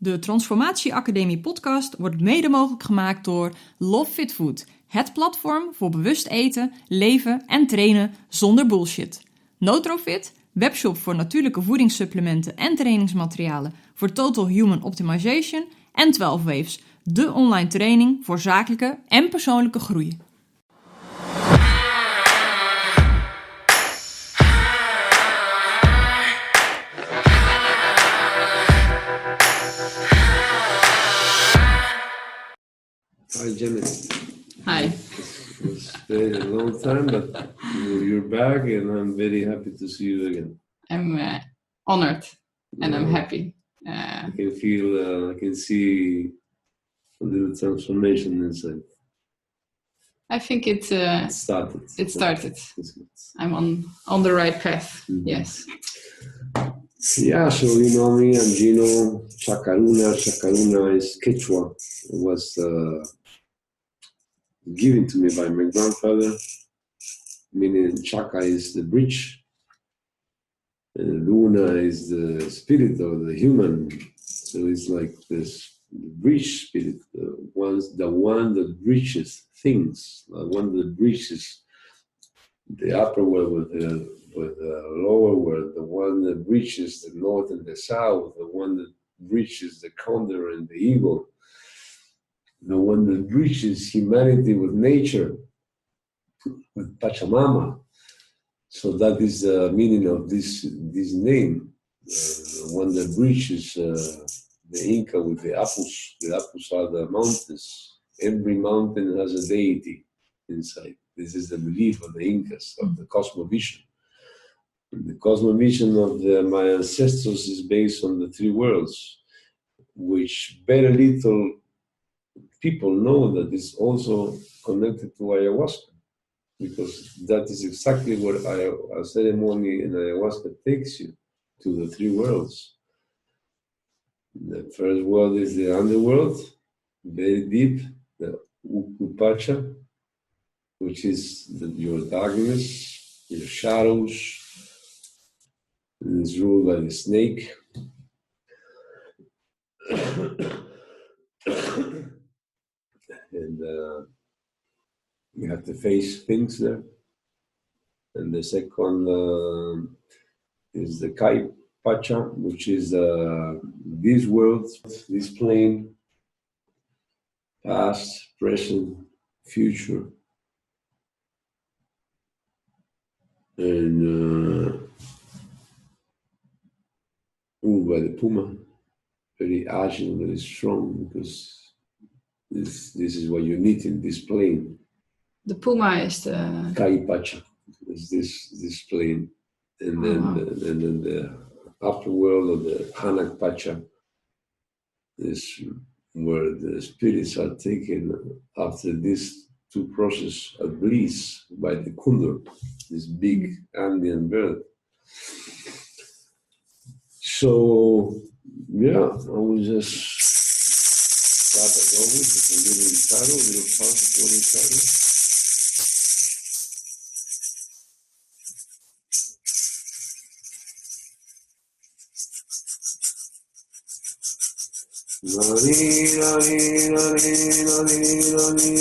De Transformatie Podcast wordt mede mogelijk gemaakt door Love Fit Food, het platform voor bewust eten, leven en trainen zonder bullshit. Nootrofit, webshop voor natuurlijke voedingssupplementen en trainingsmaterialen voor Total Human Optimization en 12 Waves, de online training voor zakelijke en persoonlijke groei. Hi, Sjanett. Hi. It's been a long time, but you're back, and I'm very happy to see you again. I'm honored and I'm happy. I can feel, I can see a little transformation inside. I think it started. It started. I'm on the right path. Mm-hmm. Yes. Yeah, so you know me, I'm Gino Chaka Runa. Chaka Runa is Quechua. It was given to me by my grandfather, meaning Chaka is the bridge, and Runa is the spirit of the human. So it's like this bridge spirit, the one that bridges things, the one that bridges the upper world with the lower world, the one that bridges the north and the south, the one that bridges the condor and the eagle, the one that bridges humanity with nature, with Pachamama. So that is the meaning of this name, the one that bridges the Inca with the Apus. The Apus are the mountains. Every mountain has a deity inside. This is the belief of the Incas, of the cosmovision. And the cosmovision of my ancestors is based on the three worlds, which very little people know that it's also connected to Ayahuasca, because that is exactly where a ceremony in Ayahuasca takes you, to the three worlds. The first world is the underworld, very deep, the Ukupacha, which is your darkness, your shadows, and it's ruled by the snake. And you have to face things there. And the second is the Kai Pacha, which is this world, this plane, past, present, future. And ruled by the Puma, very agile, very strong, because this is what you need in this plane. The Puma is the Kai Pacha is this plane, and then the upper world of the Hanak Pacha is where the spirits are taken after this two process of bliss by the Condor, this big Andean bird. So yeah, I was just start as always with a little guitar, a little classical guitar. Nani, nani, nani, nani, nani,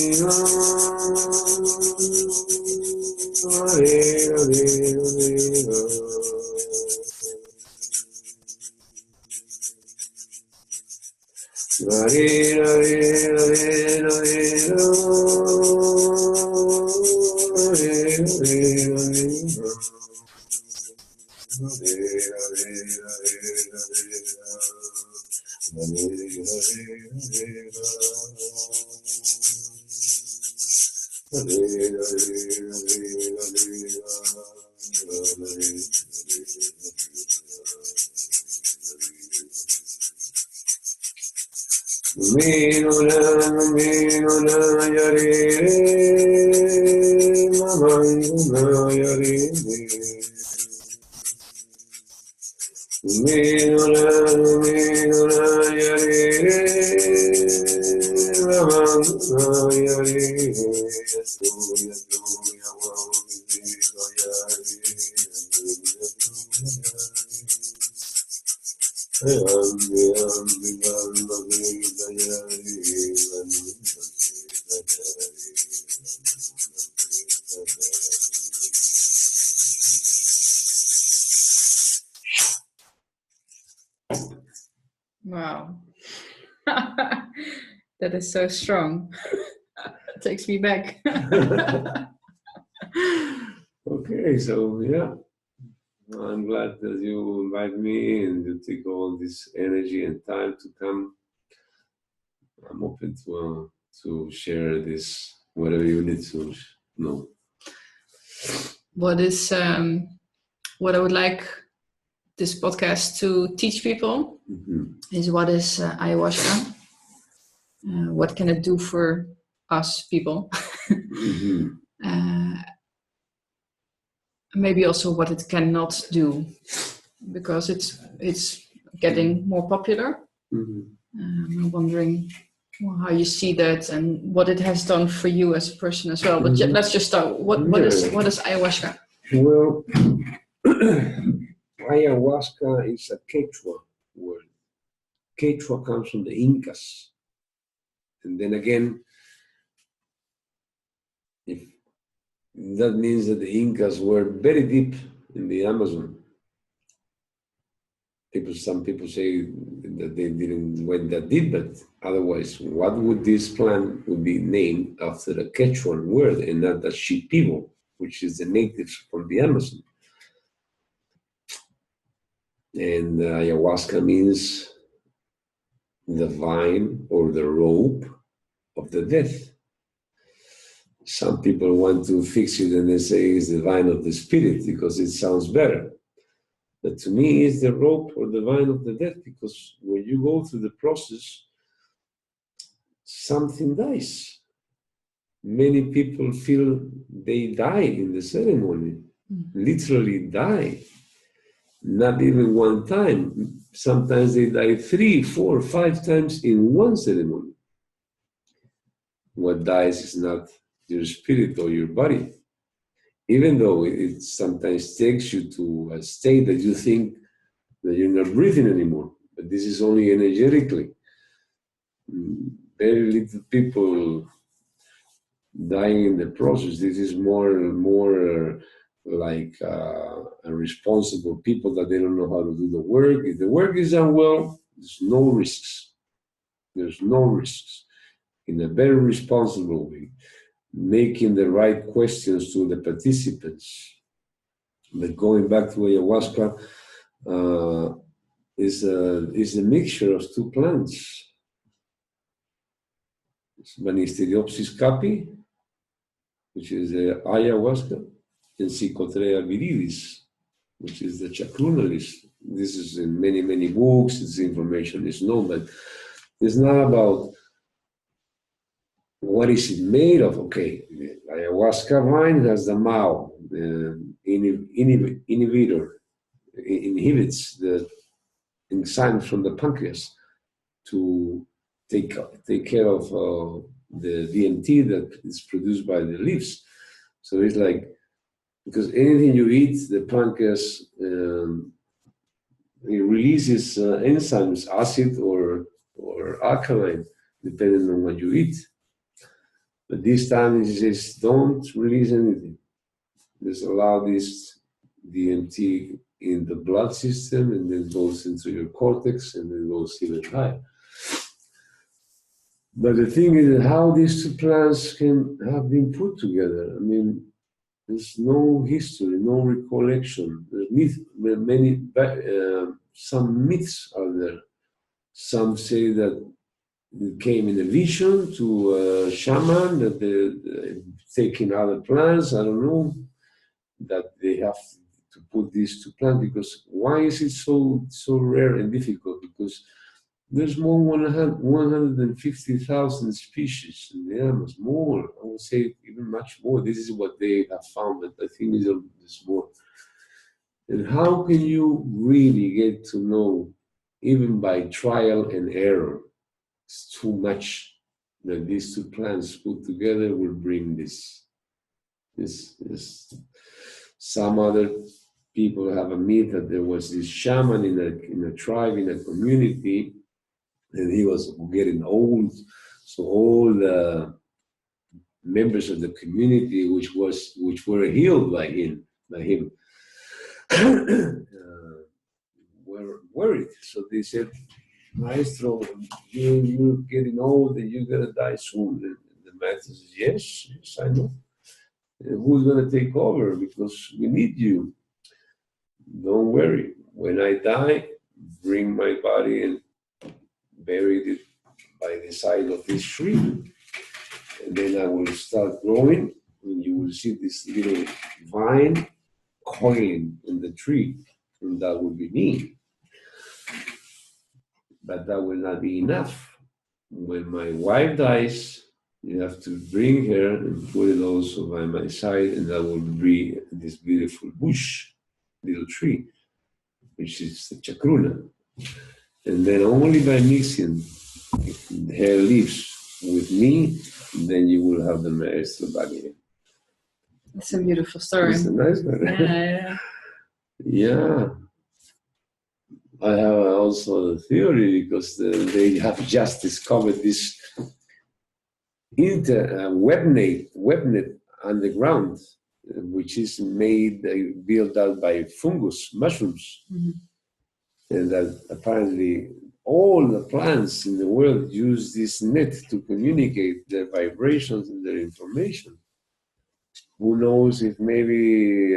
Wow. That is so strong. Takes me back. Okay, so yeah, I'm glad that you invite me and you take all this energy and time to come. I'm open to share this, whatever you need to know. What I would like this podcast to teach people is what is ayahuasca? What can it do for us people? Maybe also what it cannot do, because it's getting more popular. I'm wondering how you see that and what it has done for you as a person as well. But let's just start. What is ayahuasca? Well, ayahuasca is a Quechua word. Quechua comes from the Incas. And then again, if that means that the Incas were very deep in the Amazon. Some people say that they didn't went that deep, but otherwise, what would this plant would be named after a Quechuan word and not a Shipibo, which is the natives from the Amazon. And ayahuasca means the vine or the rope of the death. Some people want to fix it and they say it's the vine of the spirit because it sounds better. But to me, it's the rope or the vine of the death, because when you go through the process, something dies. Many people feel they die in the ceremony, literally die. Not even one time. Sometimes they die 3, 4, 5 times in one ceremony. What dies is not your spirit or your body. Even though it sometimes takes you to a state that you think that you're not breathing anymore, but this is only energetically. Very little people dying in the process. This is more like responsible people that they don't know how to do the work. If the work is done well, there's no risks. There's no risks. In a very responsible way, making the right questions to the participants. But going back to ayahuasca, is a mixture of 2 plants. Banisteriopsis capi, which is the ayahuasca, and Psychotria viridis, which is the chacrunalis. This is in many, many books, this information is known, but it's not about what is it made of. Okay, the ayahuasca vine has the Mao, the inhibits the enzymes from the pancreas to take care of the DMT that is produced by the leaves. So it's like, because anything you eat, the pancreas it releases enzymes, acid or alkaline, depending on what you eat. But this time it says, don't release anything. Just allow this DMT in the blood system, and then goes into your cortex, and then goes even higher. But the thing is how these 2 plants can have been put together. I mean, there's no history, no recollection. There's some myths are there. Some say that it came in a vision to a shaman, that they're taking other plants, I don't know, that they have to put these 2 plants, because why is it so rare and difficult? Because there's more than 150,000 species in the Amazon, more, I would say even much more. This is what they have found, but I think there's more. And how can you really get to know, even by trial and error? It's too much that these 2 plants put together will bring this. Some other people have a myth that there was this shaman in a tribe, in a community, and he was getting old. So all the members of the community, which were healed by him, were worried. So they said, Maestro, you're getting old and you're going to die soon. And the master says, yes, I know. And who's going to take over? Because we need you. Don't worry. When I die, bring my body and bury it by the side of this tree. And then I will start growing, and you will see this little vine coiling in the tree, and that will be me. But that will not be enough. When my wife dies, you have to bring her and put it also by my side, and that will be this beautiful bush, little tree, which is the Chaka Runa. And then only by mixing her leaves with me, then you will have the maestro back again. It's a beautiful story. It's a nice one. Yeah. Yeah. I have also the theory because they have just discovered this webnet underground, which is built out by fungus, mushrooms. Mm-hmm. And that apparently all the plants in the world use this net to communicate their vibrations and their information. Who knows if maybe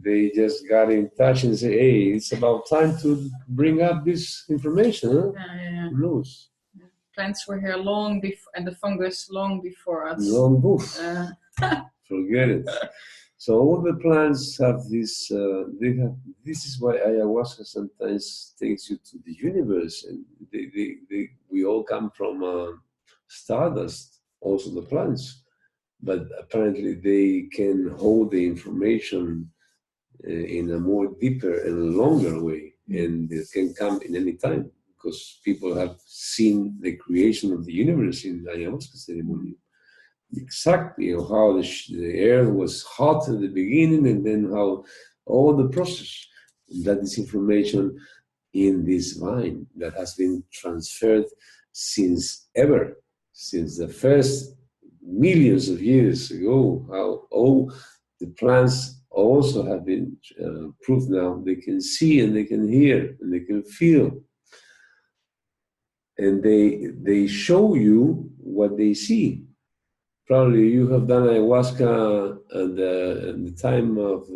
they just got in touch and say, hey, it's about time to bring up this information, huh? Yeah. Who knows? Plants were here long before, and the fungus long before us. Long before. Forget it. So all the plants have this, this is why ayahuasca sometimes takes you to the universe, and we all come from stardust, also the plants. But apparently they can hold the information in a more deeper and longer way, and it can come in any time because people have seen the creation of the universe in the Ayahuasca ceremony. Exactly how the earth was hot at the beginning, and then how all the process, that is information in this vine that has been transferred since the first millions of years ago, how all the plants also have been proved now. They can see and they can hear and they can feel. And they show you what they see. Probably you have done ayahuasca at the time of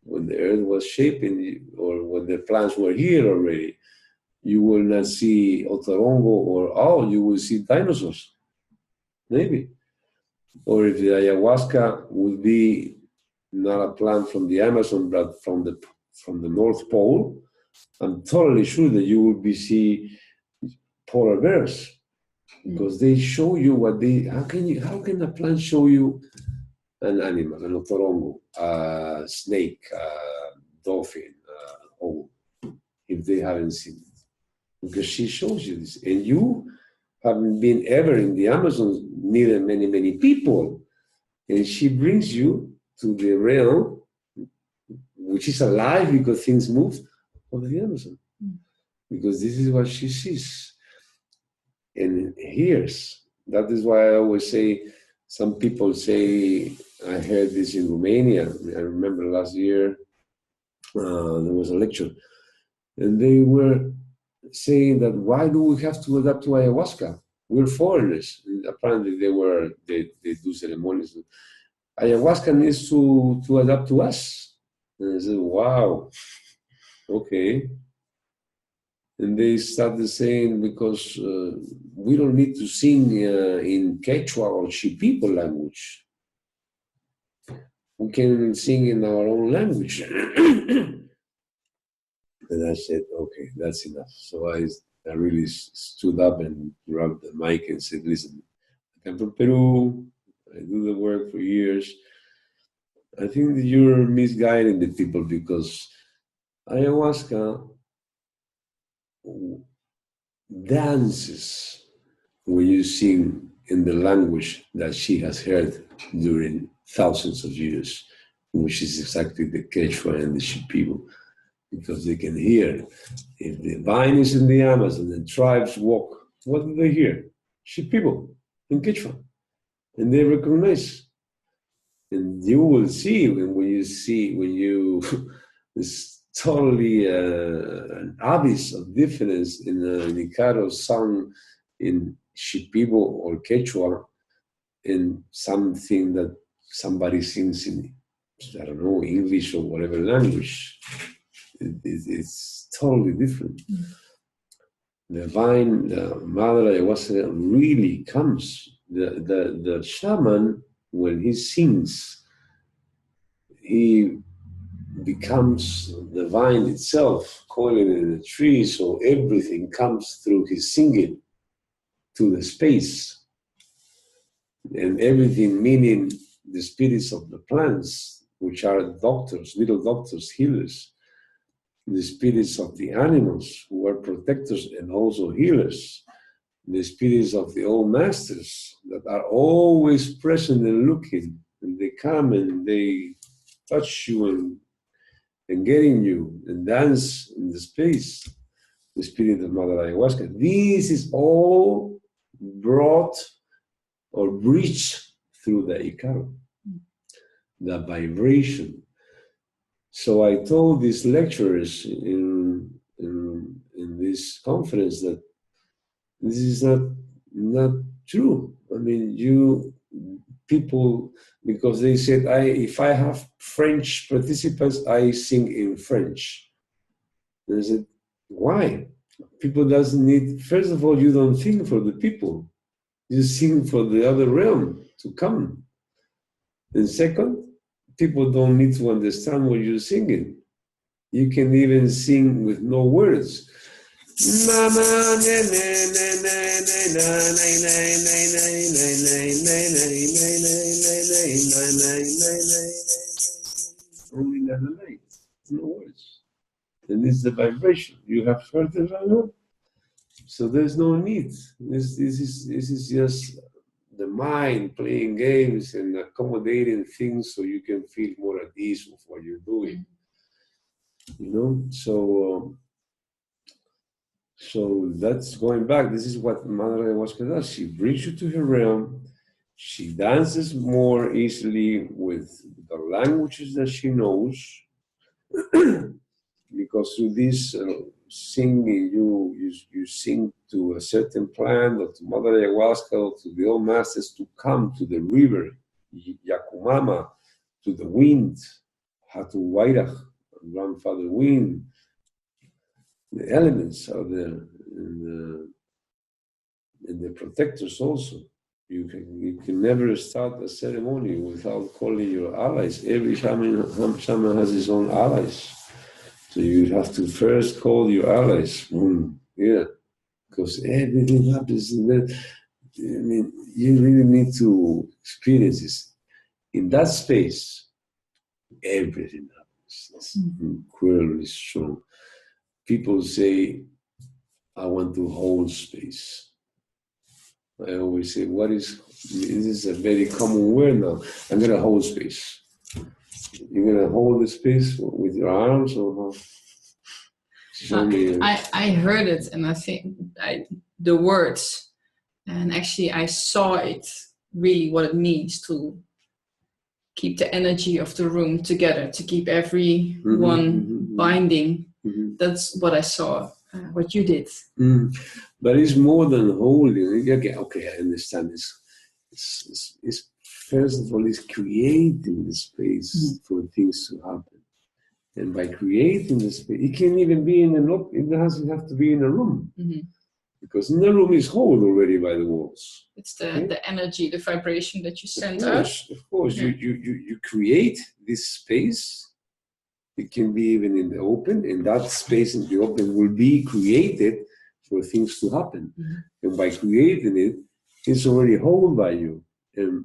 when the earth was shaping, or when the plants were here already. You will not see otorongo or owl, you will see dinosaurs. Maybe. Or if the ayahuasca would be not a plant from the Amazon, but from the North Pole, I'm totally sure that you will see polar bears, because they show you how can a plant show you an animal, an otorongo, a snake, a dolphin, if they haven't seen it? Because she shows you this, and you haven't been ever in the Amazon, neither many people, and she brings you to the realm, which is alive because things move, of the Amazon, because this is what she sees and hears. That is why I always say, some people say, I heard this in Romania, I remember last year, there was a lecture, and they were saying that why do we have to adapt to ayahuasca? We're foreigners. And apparently they do ceremonies. Ayahuasca needs to adapt to us. And I said, wow, okay. And they started saying, because we don't need to sing in Quechua or Shipibo language. We can sing in our own language. And I said, okay, that's enough. So I really stood up and grabbed the mic and said, listen, I come from Peru. I do the work for years. I think that you're misguiding the people, because ayahuasca dances when you sing in the language that she has heard during thousands of years, which is exactly the Quechua and the Shipibo. Because they can hear. If the vine is in the Amazon and tribes walk, what do they hear? Shipibo in Quechua. And they recognize. And you will see when you totally an abyss of difference in an Icaro sung in Shipibo or Quechua and something that somebody sings in, I don't know, English or whatever language. It's totally different. The vine, the Mother Ayahuasca really comes. The shaman, when he sings, he becomes the vine itself, coiling in the tree, so everything comes through his singing to the space. And everything meaning the spirits of the plants, which are doctors, little doctors, healers, the spirits of the animals, who are protectors and also healers, the spirits of the old masters that are always present and looking, and they come and they touch you and get in you and dance in the space, the spirit of Mother Ayahuasca. This is all brought or breached through the Icaro, the vibration. So I told these lecturers in this conference that this is not true. I mean, people, because they said, if I have French participants, I sing in French. And I said, why? People doesn't need, first of all, you don't sing for the people. You sing for the other realm to come. And second, people don't need to understand what you're singing. You can even sing with no words. Only no words. And it's the vibration. You have heard it, Rana? So there's no need. This is just the mind playing games and accommodating things so you can feel more at ease with what you're doing. You know, so that's going back. This is what Mother Ayahuasca does. She brings you to her realm. She dances more easily with the languages that she knows, because through this singing, you sing to a certain plant or to Mother Ayahuasca or to the old masters to come to the river, Yakumama, to the wind, Hatu Wairach, grandfather wind. The elements are there, and the protectors also. You can never start a ceremony without calling your allies. Every shaman has his own allies. So you have to first call your allies. Because everything happens in that. I mean, you really need to experience this. In that space, everything happens. It's incredibly strong. People say, I want to hold space. I always say, this is a very common word now. I'm going to hold space. You're going to hold the space with your arms or how? I heard it and I think the words, and actually I saw it really what it means to keep the energy of the room together, to keep everyone binding. That's what I saw, what you did. But it's more than holding. Okay, I understand this. It's first of all, it's creating the space for things to happen. And by creating the space, it can even be it doesn't have to be in a room. Because in the room is hold already by the walls. It's the energy, the vibration that you send out. Of course, you create this space. It can be even in the open, and that space in the open will be created for things to happen. And by creating it, it's already held by you and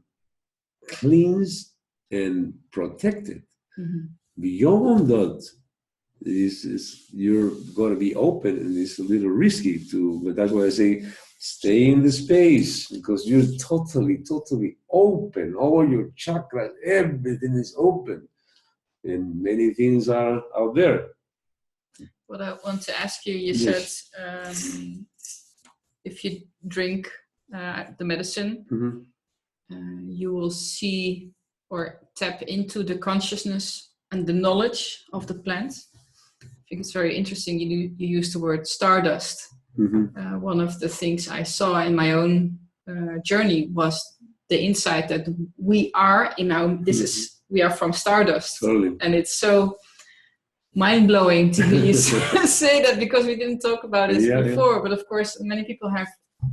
cleansed and protected. Beyond that, you're going to be open, and it's a little risky but that's why I say stay in the space, because you're totally open. All your chakras, everything is open, and many things are out there. What I want to ask you, said if you drink the medicine, you will see or tap into the consciousness and the knowledge of the plant. think it's very interesting. You use the word stardust. Mm-hmm. One of the things I saw in my own journey was the insight that we are we are from stardust. Totally. And it's so mind-blowing to me say that, because we didn't talk about it before. But of course, many people have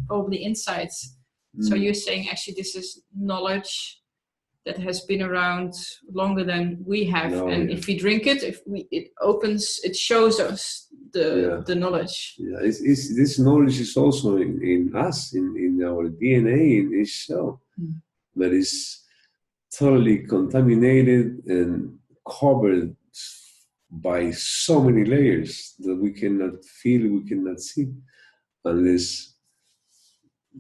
probably insights. So you're saying actually this is knowledge that has been around longer than we have, if we drink it, it shows us the knowledge. Yeah, this knowledge is also in us, in our DNA, in each cell, that is totally contaminated and covered by so many layers that we cannot feel, we cannot see, unless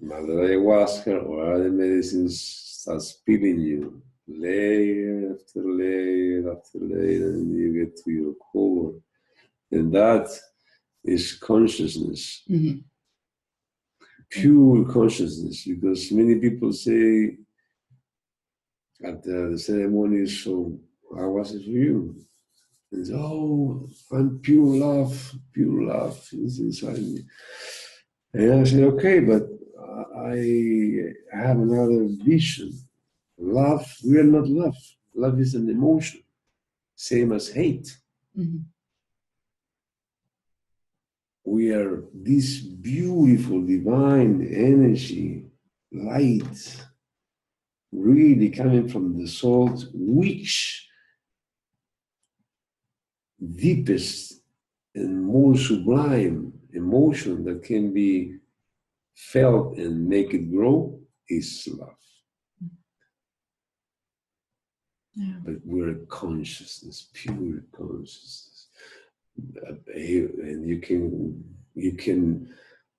Mother Ayahuasca or other medicines starts peeling you layer after layer after layer, and you get to your core. And that is consciousness, pure consciousness, because many people say at the ceremonies, so how was it for you? And say, oh, I'm pure love is inside me. And I say, okay, but I have another vision. Love, we are not love. Love is an emotion, same as hate. Mm-hmm. We are this beautiful divine energy, light, really coming from the soul, which deepest and more sublime emotion that can be felt and make it grow is love. Yeah. But we're a consciousness, pure consciousness, and you can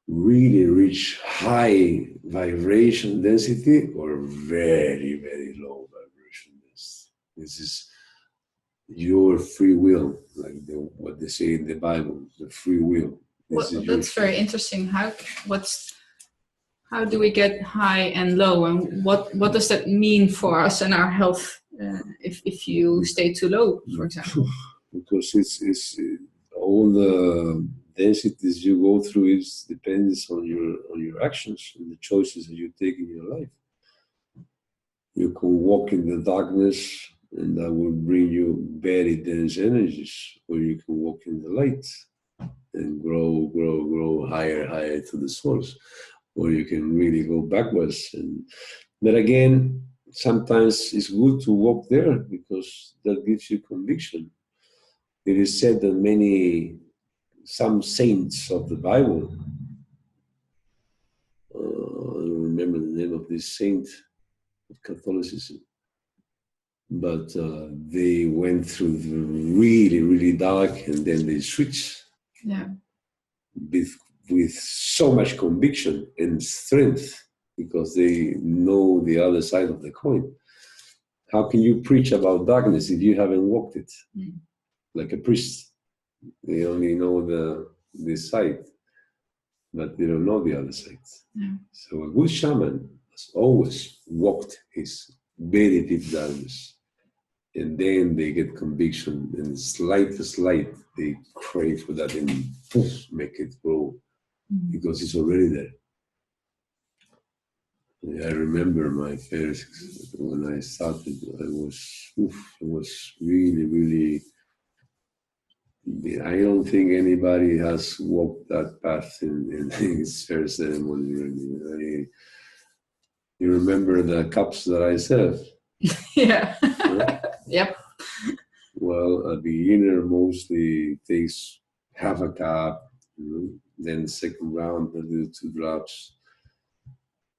really reach high vibration density or very, very low vibration density. This is your free will, like what they say in the Bible, the free will. That's very interesting. How do we get high and low, and what does that mean for us and our health if you stay too low, for example? Because it's all the densities you go through depends on your actions and the choices that you take in your life. You can walk in the darkness, and that will bring you very dense energies, or you can walk in the light and grow higher to the source, or you can really go backwards. But again, sometimes it's good to walk there because that gives you conviction. It is said that some saints of the Bible, I don't remember the name of this saint of Catholicism, but they went through the really, really dark, and then they switched with so much conviction and strength, because they know the other side of the coin. How can you preach about darkness if you haven't walked it? Like a priest, they only know this side, but they don't know the other side. So a good shaman has always walked his very deep darkness, and then they get conviction, and slight they crave for that, and poof, make it grow, because it's already there. I remember my first, when I started, it was really, really, I don't think anybody has walked that path in his first ceremony, really. You remember the cups that I served? Yeah. Huh? Yep. Well, a beginner mostly takes half a cup, then second round, I do 2 drops.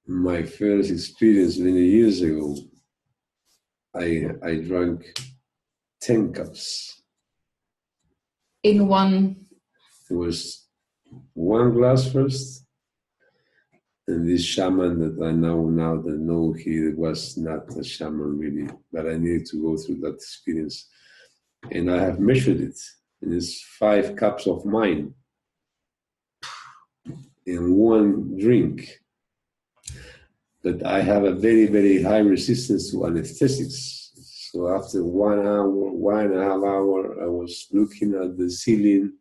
My first experience many years ago, I drank 10 cups. In one? It was 1 glass first, and this shaman that I know, he was not a shaman really, but I needed to go through that experience. And I have measured it, and it's 5 cups of mine in 1 drink. But I have a very, very high resistance to anesthetics. So after 1 hour, 1.5 hours, I was looking at the ceiling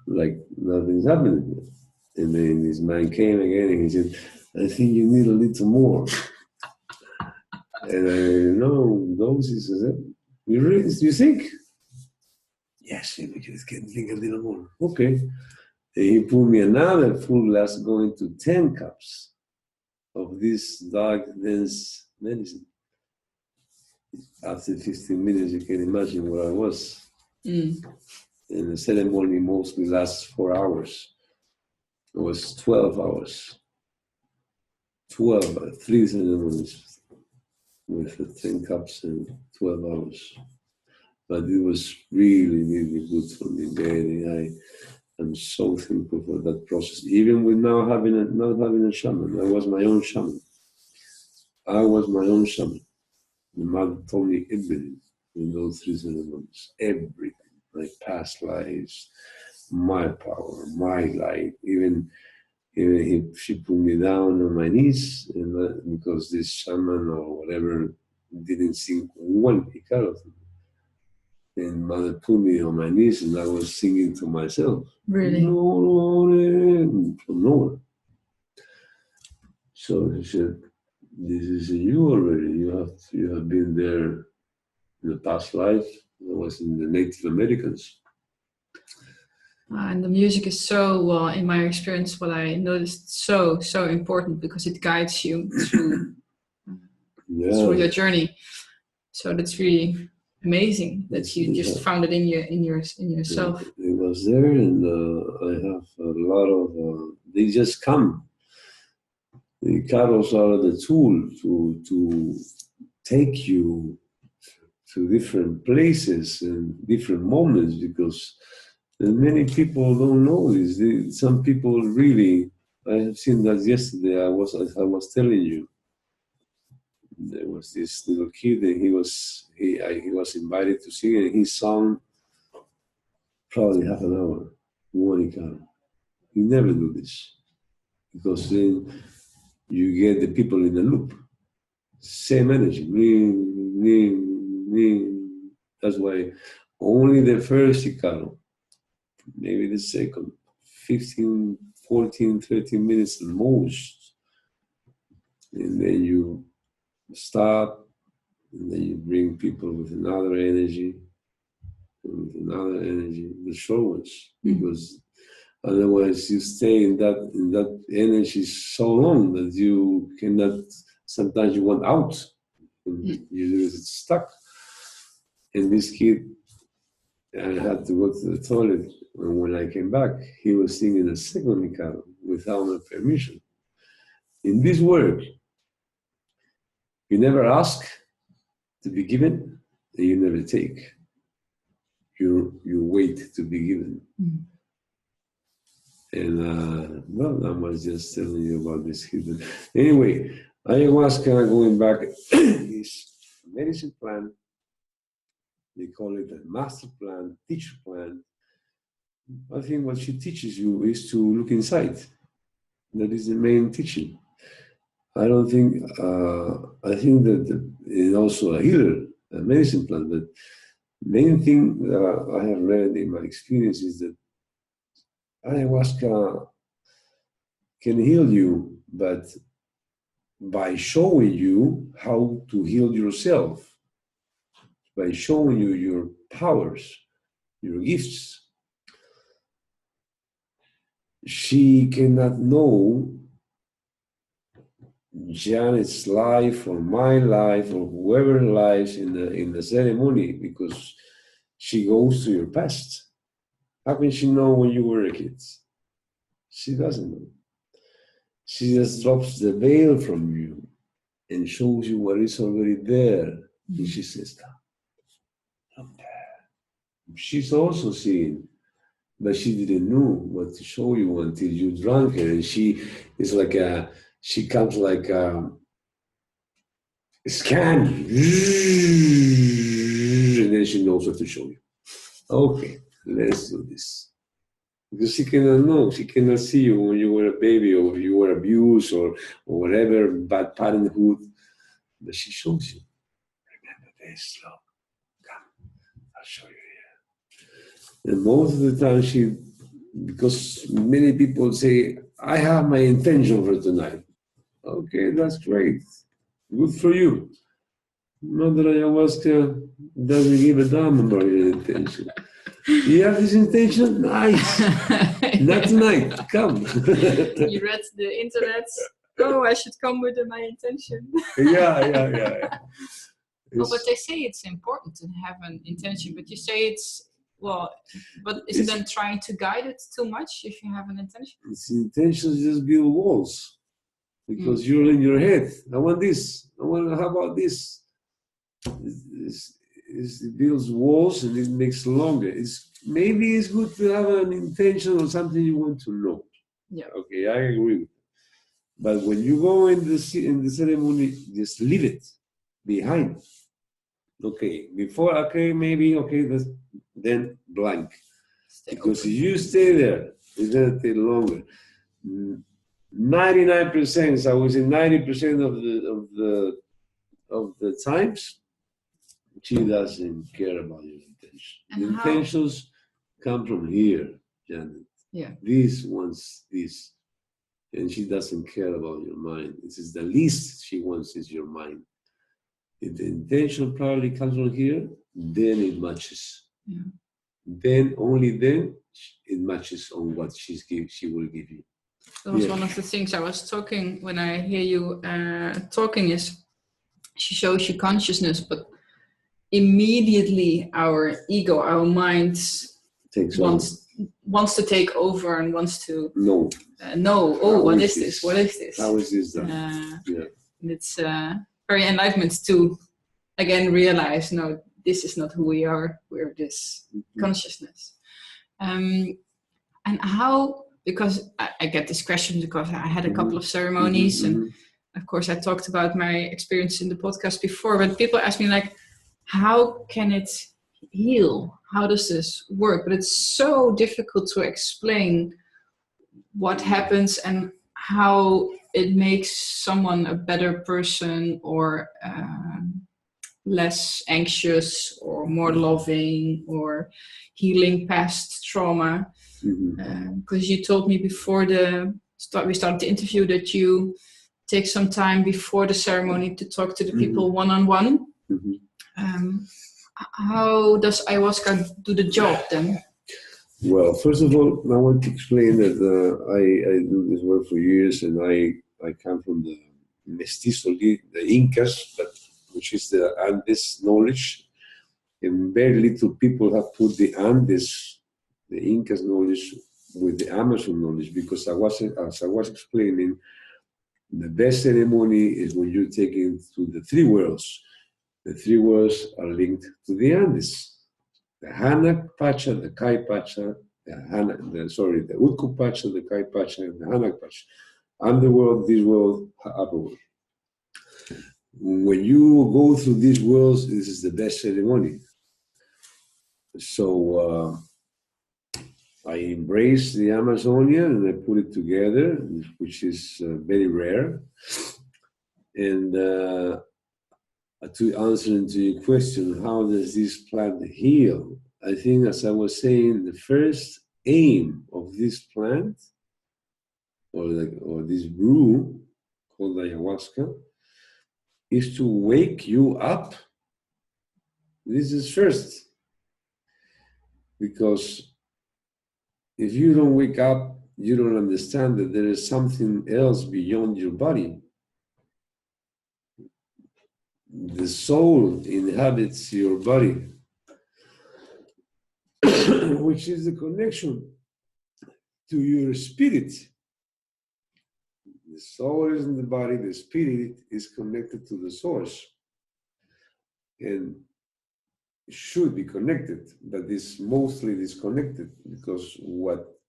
like nothing's happening. And then this man came again and he said, I think you need a little more. And I no, doses. I said, you think? Yes, we just can think a little more. Okay. And he put me another full glass going to 10 cups of this dark, dense medicine. After 15 minutes, you can imagine where I was. And the ceremony mostly lasts 4 hours. It was 12 hours. 3 ceremonies with 10 cups and 12 hours. But it was really, really good for me. Really, I'm so thankful for that process. Even with not having a shaman, I was my own shaman. The mother told me everything in those 3 ceremonies. Everything. My past lives, my power, my light. Even she put me down on my knees, and because this shaman or whatever didn't sing one picaro. And mother put me on my knees, and I was singing to myself. Really? From nowhere. So she said, "This is you already. You have been there in the past life. I was in the Native Americans." And the music is so, in my experience, what I noticed, so important because it guides you through your journey. So that's really amazing that you just found it in yourself. It was there, and I have a lot of. They just come. The carols are the tool to take you to different places and different moments, because many people don't know this. Some people really. I have seen that yesterday. I was telling you. There was this little kid, and he was invited to sing, and he sang probably half an hour, one caro. You never do this, because then you get the people in the loop. Same energy. That's why only the first caro, maybe the second, 15, 14, 13 minutes at most, and then you stop, and then you bring people with another energy, the short ones, because otherwise you stay in that energy so long that you cannot. Sometimes you want out, and you're stuck. And this kid, I had to go to the toilet, and when I came back, he was singing a second caro without my permission. In this work, you never ask to be given, and you never take. You wait to be given. And I was just telling you about this hidden. Anyway, ayahuasca, going back, is a medicine plan. They call it a master plan, teacher plan. I think what she teaches you is to look inside. That is the main teaching. I think that it's also a healer, a medicine plant, but main thing that I have read in my experience is that ayahuasca can heal you, but by showing you how to heal yourself, by showing you your powers, your gifts. She cannot know Janett's life or my life or whoever lives in the ceremony, because she goes to your past. How can she know when you were a kid? She doesn't know. She just drops the veil from you and shows you what is already there. And she says, "Look there." She's also seeing, but she didn't know what to show you until you drank her. And she is like she comes like a scan, and then she knows what to show you. Okay, let's do this. Because she cannot know, she cannot see you when you were a baby, or you were abused, or whatever, bad parenthood. But she shows you. Remember this, look. Come, I'll show you here. And most of the time because many people say, I have my intention for tonight. Okay, that's great. Good for you. Mother Ayahuasca doesn't give a damn about your intention. You have this intention? Nice. Not tonight. Come. You read the internet. Oh, I should come with my intention. Yeah. Well, but they say it's important to have an intention, but you say but is it then trying to guide it too much if you have an intention? It's intention to just build walls. Because you're in your head. I want this. How about this? It builds walls and it makes longer. Maybe it's good to have an intention or something you want to know. Yeah. Okay, I agree with that. But when you go in the ceremony, just leave it behind. Okay, then blank. Because if you stay there, it's going to take longer. 99%, I would say 90% of the times, she doesn't care about your intention. And the intentions come from here, Janet. Yeah. This wants this. And she doesn't care about your mind. This is the least she wants is your mind. If the intention probably comes from here, then it matches. Yeah. Then, only then, it matches on what she will give you. That was one of the things I was talking, when I hear you talking, is she shows you consciousness, but immediately our ego, our mind wants to take over and wants to know. What is this? What is this? How is this done? It's very enlightenment to again realize, no, this is not who we are. We're this consciousness. And how? Because I get this question because I had a couple of ceremonies, and of course I talked about my experience in the podcast before. But people ask me like, how can it heal? How does this work? But it's so difficult to explain what happens and how it makes someone a better person or less anxious or more loving or healing past trauma. Because you told me before we started the interview that you take some time before the ceremony to talk to the people one-on-one. How does ayahuasca do the job then? Well, first of all, I want to explain that I do this work for years, and I come from the mestizo, the Incas, which is the Andes knowledge, and very little people have put the Andes, the Incas knowledge, with the Amazon knowledge, because as I was explaining, the best ceremony is when you're taken to the three worlds. The three worlds are linked to the Andes. The Hanak Pacha, the Kai Pacha, the Utku Pacha, the Kai Pacha, and the Hanak Pacha. Underworld, this world, upper world. When you go through these worlds, this is the best ceremony. So I embrace the Amazonia and I put it together, which is very rare. And to answer into your question, how does this plant heal? I think, as I was saying, the first aim of this plant, or this brew called ayahuasca, is to wake you up. This is first. Because if you don't wake up, you don't understand that there is something else beyond your body. The soul inhabits your body, which is the connection to your spirit. The soul is in the body, the spirit is connected to the source. And it should be connected, but it's mostly disconnected, because what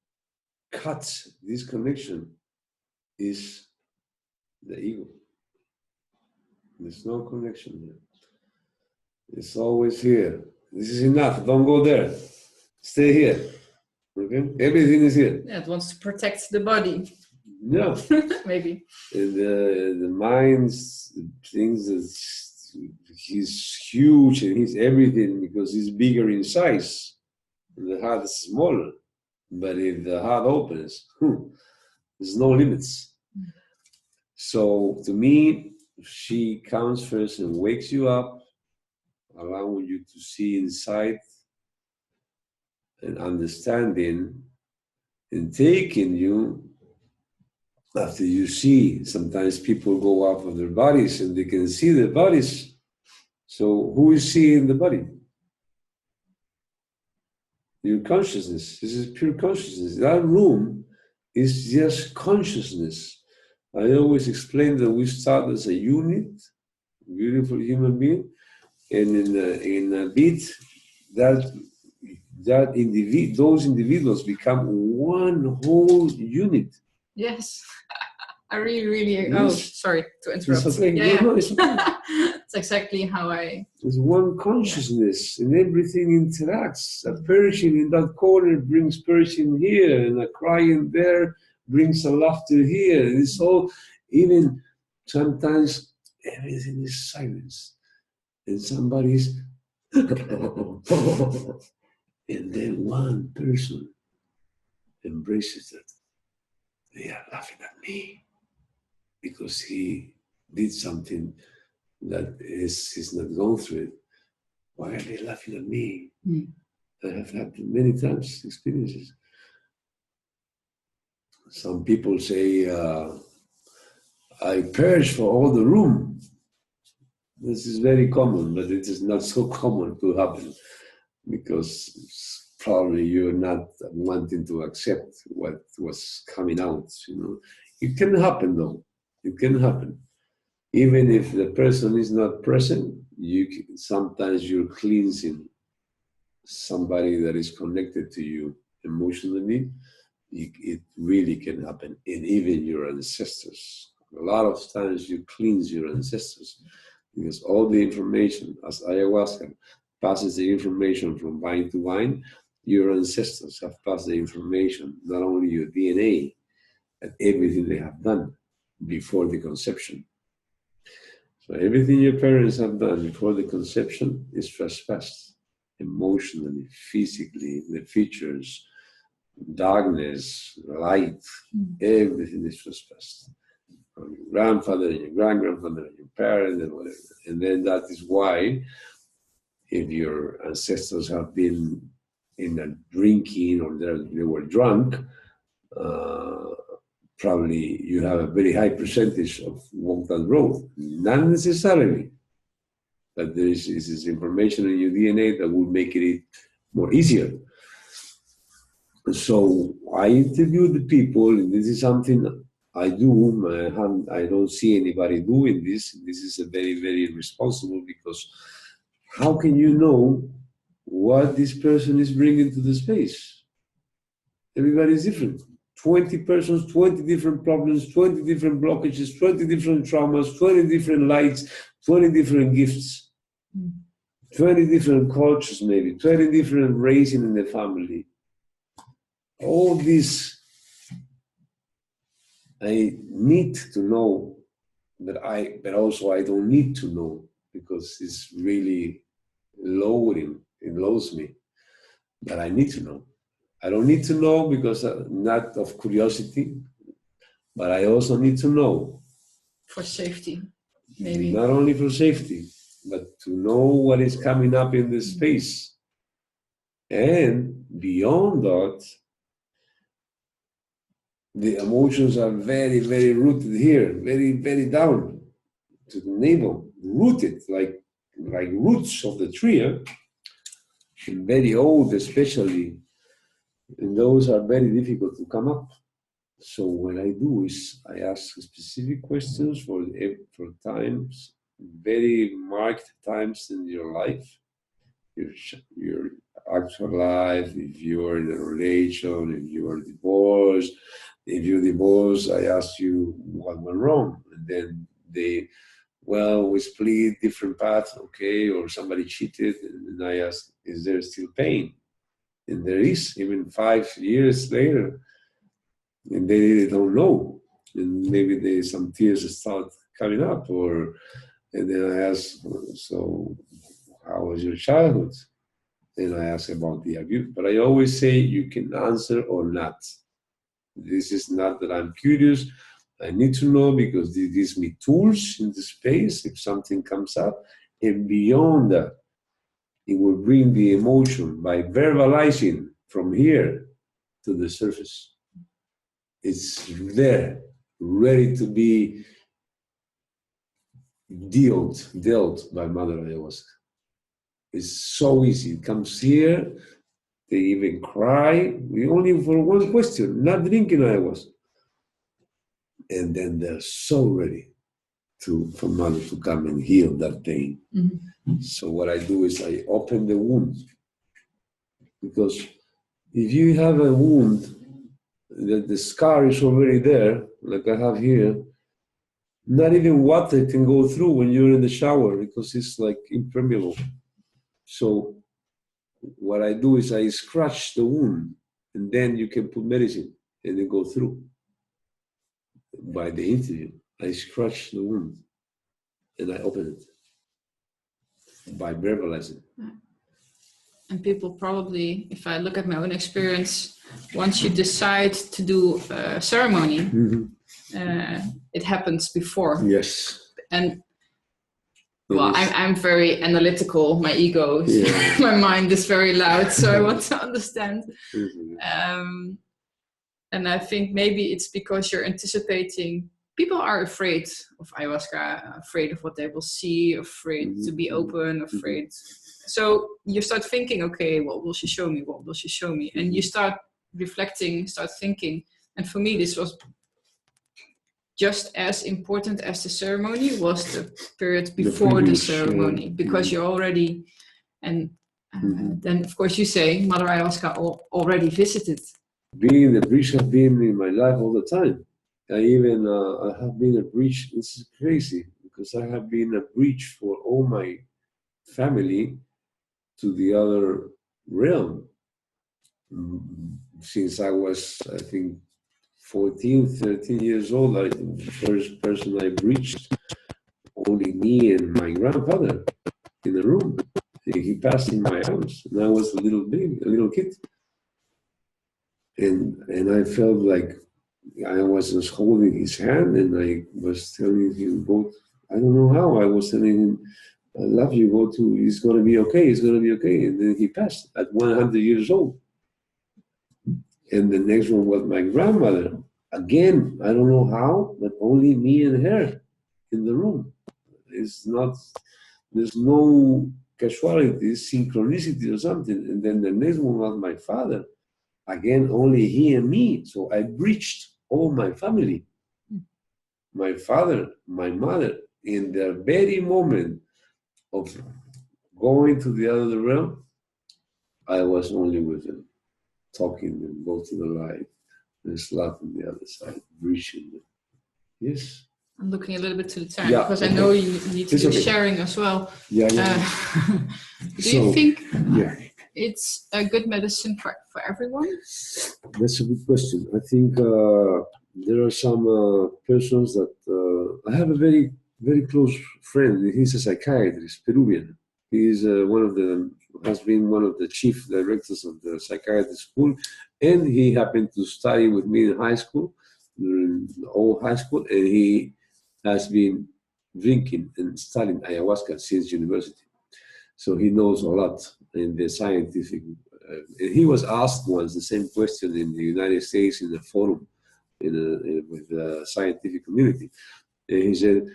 cuts this connection is the ego. There's no connection here. It's always here. This is enough. Don't go there. Stay here. Okay? Everything is here. Yeah, it wants to protect the body. Yeah. Maybe. And the mind's thinks that he's huge and he's everything because he's bigger in size. And the heart is smaller. But if the heart opens, there's no limits. So to me, she comes first and wakes you up, allowing you to see inside and understanding and taking you after you see. Sometimes people go out of their bodies and they can see their bodies. So who is seeing the body? Your consciousness. This is pure consciousness. That room is just consciousness. I always explain that we start as a unit, beautiful human being, and in a bit, those individuals become one whole unit. Yes. I really, Yes. oh, sorry to interrupt. It's okay. Yeah, No, it's okay. It's exactly how I... There's one consciousness and everything interacts. A Persian in that corner brings Persian here, and a crying there brings a laughter here. It's all, even sometimes everything is silence. And somebody's, and then one person embraces that. They are laughing at me because he did something that he's not gone through it. Why are they laughing at me? I have had many times experiences. Some people say, I purge for all the room. This is very common, but it is not so common to happen because probably you're not wanting to accept what was coming out. It can happen though. It can happen. Even if the person is not present, sometimes you're cleansing somebody that is connected to you emotionally. It really can happen. And even your ancestors. A lot of times you cleanse your ancestors because all the information, as ayahuasca passes the information from vine to vine, your ancestors have passed the information, not only your DNA, but everything they have done before the conception. So everything your parents have done before the conception is trespassed emotionally, physically, the features, darkness, light, everything is trespassed. From your grandfather and your grand-grandfather and your parents and whatever. And then that is why if your ancestors have been in a drinking or they were drunk, probably you have a very high percentage of walk that road. Not necessarily, but there is this information in your DNA that will make it more easier. So I interview the people, and this is something I do. I don't see anybody doing this. This is a very, very responsible because how can you know what this person is bringing to the space? Everybody is different. 20 persons, 20 different problems, 20 different blockages, 20 different traumas, 20 different lights, 20 different gifts, 20 different cultures maybe, 20 different raising in the family. All this, I need to know, but also I don't need to know because it's really lowering, it lowers me, but I need to know. I don't need to know because not of curiosity, but I also need to know. For safety, maybe. Not only for safety, but to know what is coming up in this space. And beyond that, the emotions are very, very rooted here, very, very down to the navel, rooted like roots of the tree, and very old especially. And those are very difficult to come up. So what I do is I ask specific questions for times, very marked times in your life, your actual life, if you're in a relation, if you are divorced. If you're divorced, I ask you what went wrong. And then we split different paths, okay, or somebody cheated. And I ask, is there still pain? And there is, even 5 years later. And they don't know. And maybe some tears start coming up, and then I ask, so how was your childhood? And I ask about the abuse. But I always say you can answer or not. This is not that I'm curious. I need to know because this gives me tools in the space if something comes up. And beyond that, it will bring the emotion by verbalizing from here to the surface. It's there, ready to be dealt by Mother Ayahuasca. It's so easy. It comes here, they even cry. We only for one question, not drinking ayahuasca. And then they're so ready for Mother to come and heal that pain. Mm-hmm. So what I do is I open the wound. Because if you have a wound, that the scar is already there, like I have here, not even water can go through when you're in the shower because it's like impermeable. So what I do is I scratch the wound and then you can put medicine and it go through. By the interview, I scratch the wound and I open it by verbalizing. And people probably, if I look at my own experience, once you decide to do a ceremony, mm-hmm. It happens before. Yes. And well, I'm very analytical. My ego, my mind is very loud, so I want to understand. Mm-hmm. And I think maybe it's because you're anticipating. People are afraid of ayahuasca, afraid of what they will see, afraid mm-hmm. to be open, afraid. Mm-hmm. So you start thinking, okay, what will she show me? What will she show me? And you start reflecting, start thinking. And for me, this was just as important as the ceremony was the period before the ceremony, because you're already, and then of course you say Mother Ayahuasca already visited. Being the bridge has been in my life all the time. I have been a bridge. This is crazy because I have been a bridge for all my family to the other realm. Since I was, I think, 14, 13 years old, the first person I bridged, only me and my grandfather in the room. He passed in my house, and I was a little kid. And I felt like I was just holding his hand, and I was telling him both, I don't know how, I was telling him, I love you, it's going to be okay, it's going to be okay. And then he passed at 100 years old. And the next one was my grandmother. Again, I don't know how, but only me and her in the room. There's no casualty, synchronicity or something. And then the next one was my father. Again, only he and me. So I bridged all my family. My father, my mother, in the very moment of going to the other realm, I was only with them, talking and go to the light. There's love on the other side, reaching them. Yes. I'm looking a little bit to the time because I know you need to do sharing as well. Yeah. Do you think it's a good medicine for everyone? That's a good question. I think there are some persons that I have a very, very close friend. He's a psychiatrist, Peruvian. He's has been one of the chief directors of the psychiatry school, and he happened to study with me in high school, during the old high school, and he has been drinking and studying ayahuasca since university. So he knows a lot in the scientific. He was asked once the same question in the United States in a forum with the scientific community. And he said,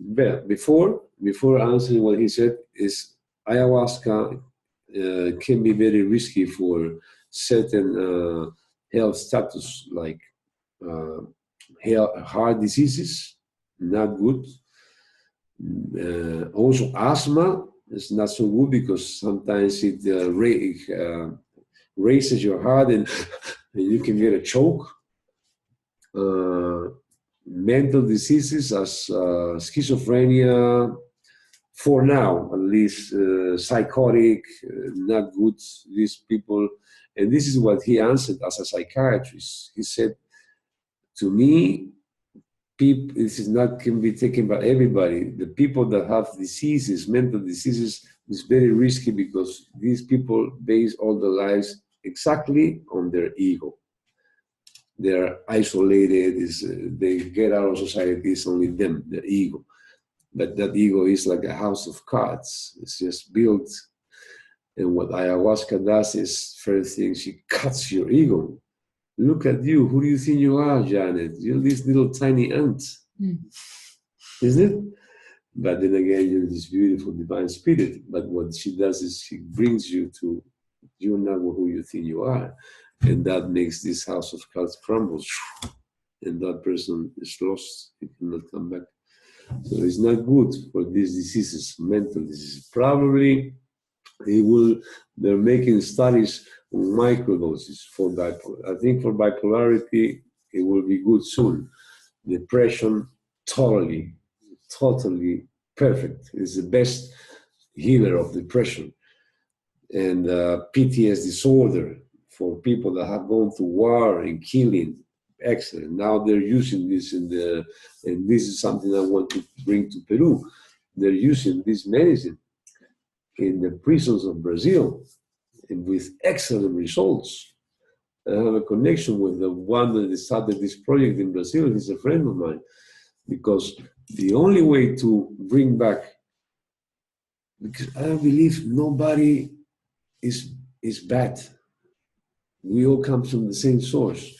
well, before answering what he said is ayahuasca can be very risky for certain health status like heart diseases, not good. Also asthma is not so good because sometimes it raises your heart and you can get a choke. Mental diseases as schizophrenia, for now at least, psychotic, not good, these people. And this is what he answered as a psychiatrist. He said, to me, people, this is not can be taken by everybody. The people that have diseases, mental diseases, is very risky because these people base all their lives exactly on their ego. They are isolated. They get out of society. It's only them, their ego. But that ego is like a house of cards. It's just built. And what ayahuasca does is, first thing, she cuts your ego. Look at you. Who do you think you are, Sjanett? You're this little tiny ant. Isn't it? But then again, you're this beautiful divine spirit. But what she does is she brings you to, you're not who you think you are. And that makes this house of cards crumble. And that person is lost. He cannot come back. So it's not good for these diseases, mental diseases. Probably they're making studies on microdoses for bipolar. I think for bipolarity, it will be good soon. Depression, totally perfect. It's the best healer of depression. And PTSD disorder for people that have gone through war and killing, excellent. Now they're using this and this is something I want to bring to Peru. They're using this medicine in the prisons of Brazil and with excellent results. I have a connection with the one that started this project in Brazil. He's a friend of mine, because the only way to bring back, because I believe nobody is bad. We all come from the same source.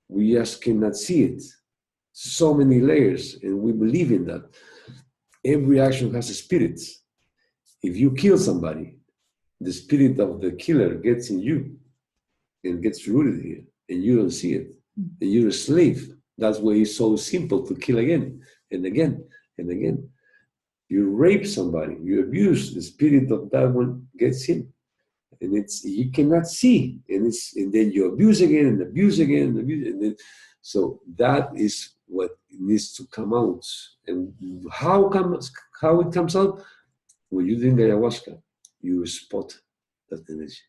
We just cannot see it. So many layers, and we believe in that. Every action has a spirit. If you kill somebody, the spirit of the killer gets in you and gets rooted here, and you don't see it. And you're a slave. That's why it's so simple to kill again and again and again. You rape somebody, you abuse, the spirit of that one gets in. And you cannot see, and then you abuse again and abuse again and abuse, and then, so that is what needs to come out. And how it comes out? When you drink ayahuasca, you spot that energy.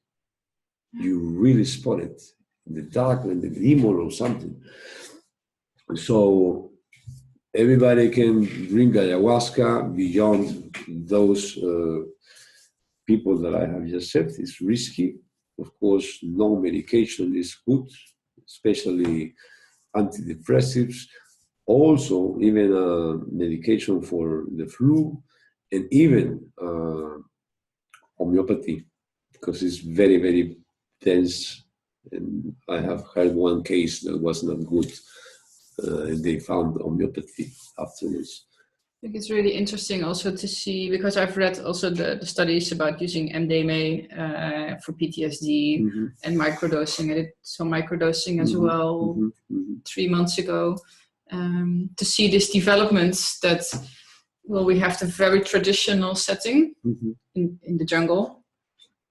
You really spot it in the dark, in the demon or something. So everybody can drink ayahuasca beyond those. People that I have just said. It's risky. Of course, no medication is good, especially antidepressives. Also, even medication for the flu, and even homeopathy, because it's very, very dense. And I have heard one case that was not good. And they found homeopathy afterwards. I think it's really interesting also to see, because I've read also the studies about using MDMA for PTSD and microdosing. I did some microdosing as well 3 months ago, to see these developments that, well, we have the very traditional setting in the jungle,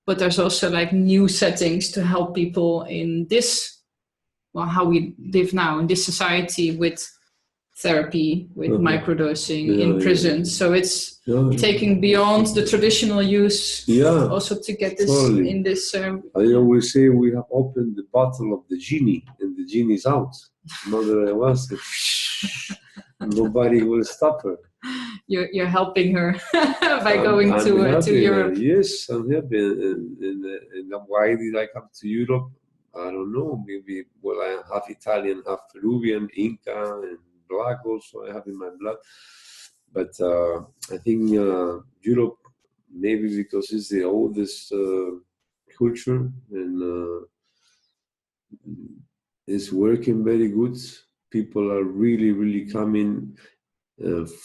but there's also like new settings to help people in this, well, how we live now in this society with therapy, with microdosing in prison. So it's taking beyond the traditional use also to get this in this. I always say we have opened the bottle of the genie and the genie's out. Mother Ayahuasca. Nobody will stop her. You're helping her by going to Europe. Yes, I'm happy. And why did I come to Europe? I don't know. Maybe, well, I am half Italian, half Peruvian, Inca, and Black also I have in my blood. But I think Europe, maybe because it's the oldest culture and it's working very good. People are really, really coming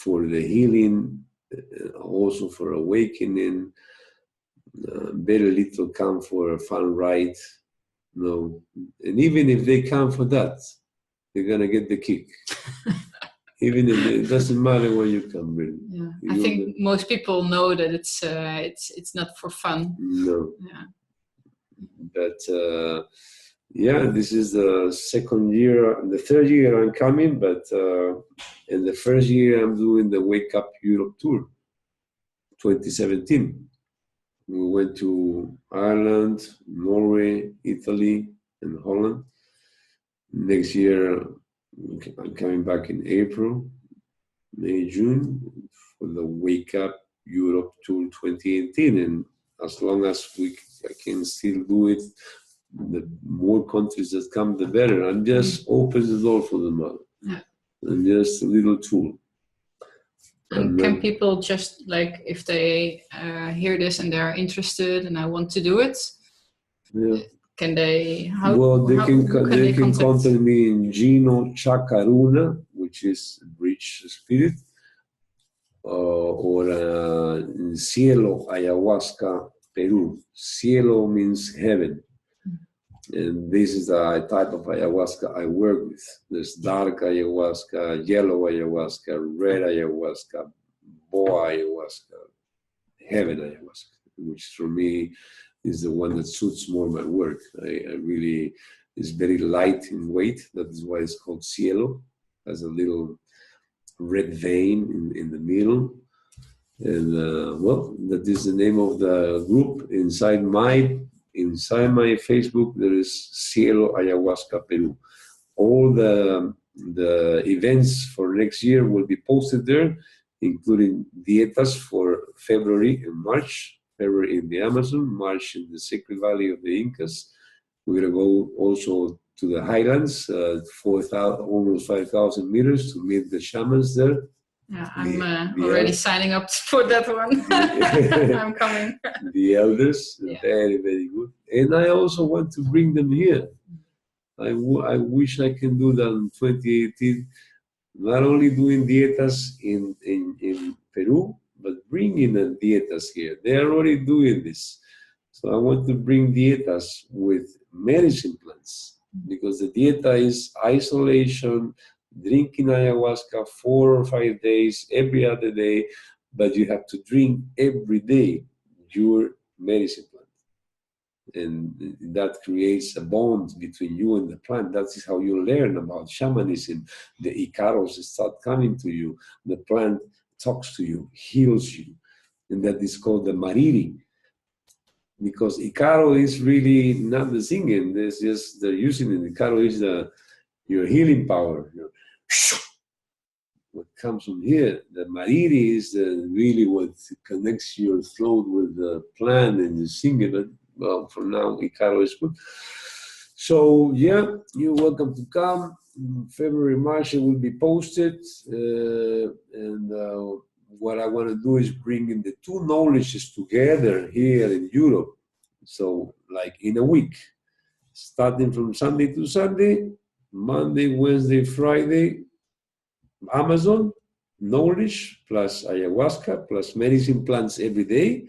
for the healing, also for awakening. Very little come for a fun ride. No, and even if they come for that, they're gonna get the kick. Even if it doesn't matter where you come, really. Yeah, I think most people know that it's not for fun. No. Yeah. But this is the third year I'm coming, but in the first year I'm doing the Wake Up Europe tour, 2017. We went to Ireland, Norway, Italy, and Holland. Next year I'm coming back in April, May, June for the Wake Up Europe Tour 2018, and as long as I can still do it, the more countries that come, the better. I'm just open the door for the mother. Yeah. I'm just a little tool. And can people just, like, if they hear this and they're interested and I want to do it, can they? They can contact me in Gino Chaka Runa, which is Bridge Spirit, or in Cielo Ayahuasca, Peru. Cielo means heaven. And this is the type of ayahuasca I work with. There's dark ayahuasca, yellow ayahuasca, red ayahuasca, boa ayahuasca, heaven ayahuasca, which for me is the one that suits more my work. I really, it's very light in weight. That is why it's called cielo. Has a little red vein in the middle. And that is the name of the group. Inside my Facebook, there is Cielo Ayahuasca Peru. All the events for next year will be posted there, including dietas for February and March. February in the Amazon, March in the Sacred Valley of the Incas. We're going to go also to the highlands, 4,000, almost 5,000 meters to meet the shamans there. Yeah, I'm already signing up for that one. I'm coming. The elders, very, very good. And I also want to bring them here. I wish I can do that in 2018, not only doing dietas in Peru, but bringing the dietas here. They are already doing this. So I want to bring dietas with medicine plants, because the dieta is isolation, drinking ayahuasca 4 or 5 days, every other day, but you have to drink every day your medicine plant. And that creates a bond between you and the plant. That is how you learn about shamanism. The Icaros start coming to you. The plant talks to you, heals you. And that is called the mariri. Because Icaro is really not the singing. There's just they're using it. Icaro is your healing power. What comes from here, the mariri is really what connects your throat with the plant and you sing it. But well, for now, Icaro is good. So yeah, you're welcome to come. In February, March, it will be posted. What I want to do is bring in the two knowledges together here in Europe. So like in a week, starting from Sunday to Sunday, Monday, Wednesday, Friday, Amazon, knowledge, plus ayahuasca, plus medicine plants every day.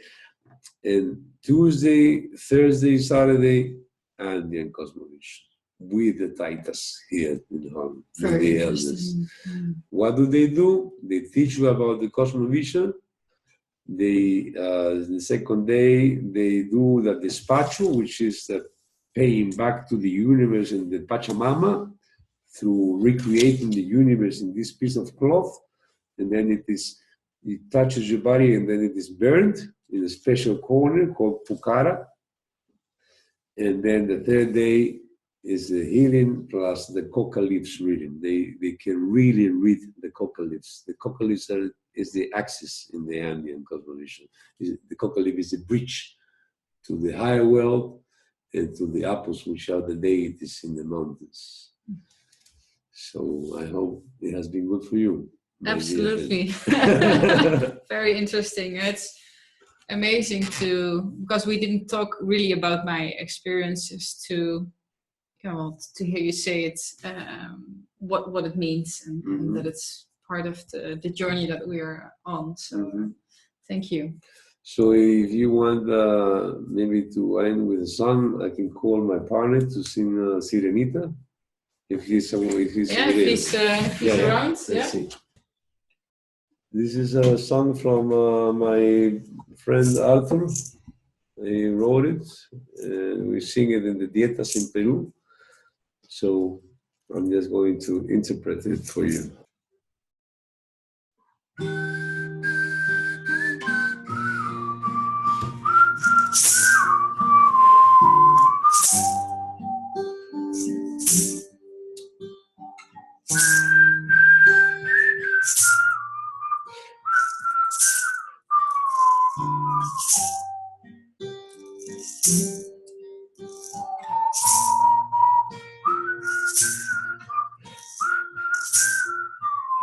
And Tuesday, Thursday, Saturday, Andean cosmovision with the Taitas here in Holland, with the elders. What do? They teach you about the cosmovision. They, the second day, they do the despacho, which is the paying back to the universe and the Pachamama through recreating the universe in this piece of cloth. And then it touches your body and then it is burned in a special corner called Pucara. And then the third day is the healing plus the coca leaves reading. They can really read the coca leaves. The coca leaves is the axis in the Andean cosmovision. The coca leaf is the bridge to the higher world and to the apples, which are the deities in the mountains. So I hope it has been good for you. Absolutely. Very interesting. It's amazing because we didn't talk really about my experiences to hear you say it, what it means and that it's part of the journey that we are on. So thank you. So if you want maybe to end with a song, I can call my partner to sing Sirenita. If he's around. Yeah. See. This is a song from my friend Arthur. He wrote it. We sing it in the dietas in Peru. So I'm just going to interpret it for you.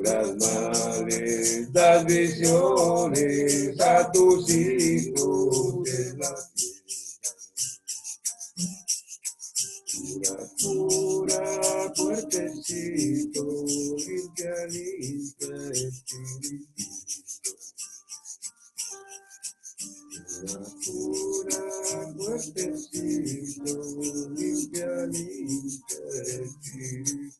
curas males, das visiones a tus hijos de la tierra. Pura, fuertecito, limpia, limpia, espíritu. Pura, fuertecito, limpia, limpia, espíritu.